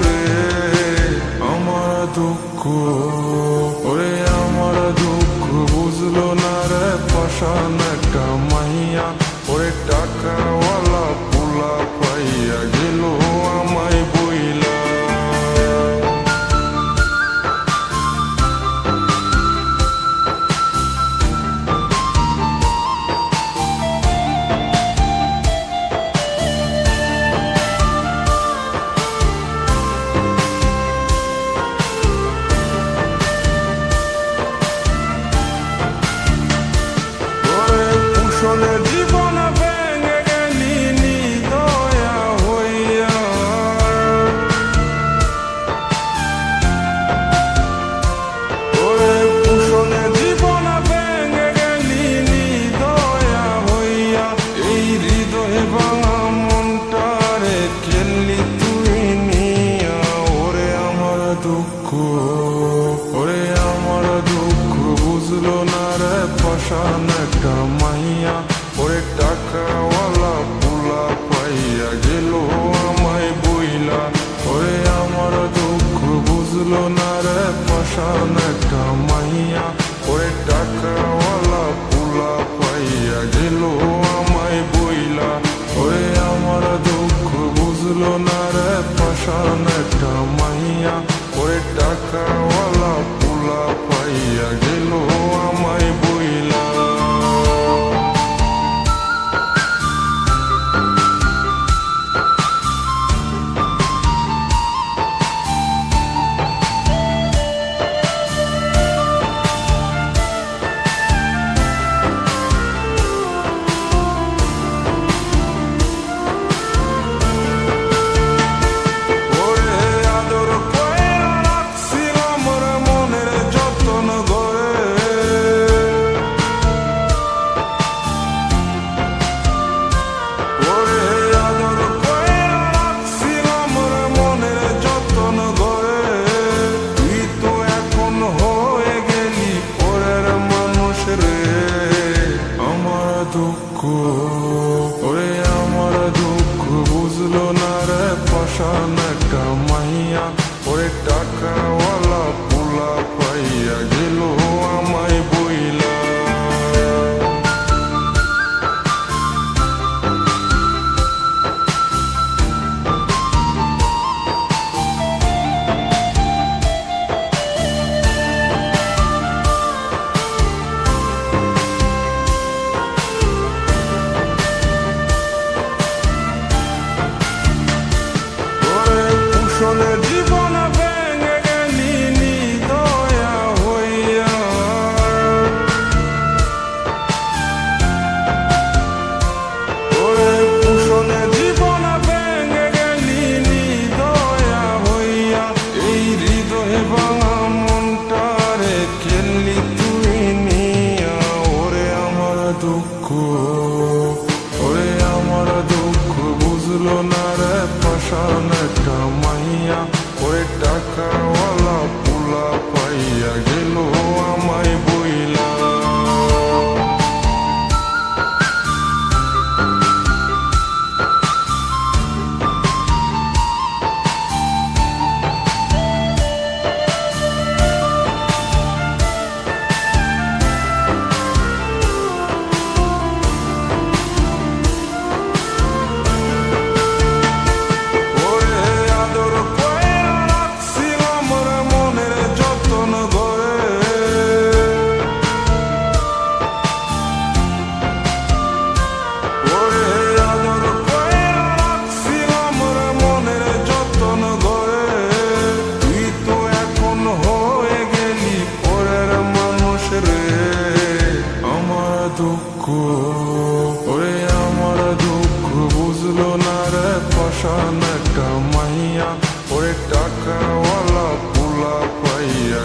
রে আমার দুঃখ, ওরে আমার দুঃখ বুঝলো না রে পাষাণ একটা মাইয়া, ওরে টাকাওয়ালা পোলা পাইয়া গেল আমায় বইলা। জীবন ভেঙে গেলি নিদয়া হইয়া, ওরে কুশলে জীবন ভেঙে গেলি নিদয়া হইয়া, এই হৃদয়ে ভাঙা মনটারে খেললি তুই নিয়া। ওরে আমার দুঃখ, ওরে আমার দুঃখ বুঝলো না রে পাষাণ একটা মাইয়া, ওরে টাকাওয়ালা পোলা পাইয়া গেল আমায় বইলা। ওরে আমার দুঃখ বুঝলো না রে পাষাণ একটা মাইয়া, ওরে টাকাওয়ালা পোলা পাইয়া গেল আমায় বইলা। ওরে আমার দুঃখ বুঝলো না রে পাষাণ একটা মাইয়া, ওরে টাকাওয়ালা পোলা পাইয়া গেল আমায় বইলা। ওরে আমার দুঃখ বুঝলো না রে পাষাণ একটা মাইয়া, ওরে টাকাওয়ালা পোলা পাইয়া গেল আমায় বইলা। জীবন ভেঙে গেলি নিদয়া হইয়া, ওরে কুশলে জীবন ভেঙে গেলি নিদয়া হইয়া, এই হৃদয়ে ভাঙা মনটারে খেললি তুই নিয়া। ওরে আমার দুঃখ, ওরে আমার দুঃখ বুঝলো না রে পাষাণ একটা মাইয়া, ওরে টাকাওয়ালা পোলা পাইয়া গেল আমায় বইলা। ওরে আমার দুঃখ বুঝলো না রে পাষাণ একটা মাইয়া, ওরে টাকাওয়ালা পোলা পাইয়া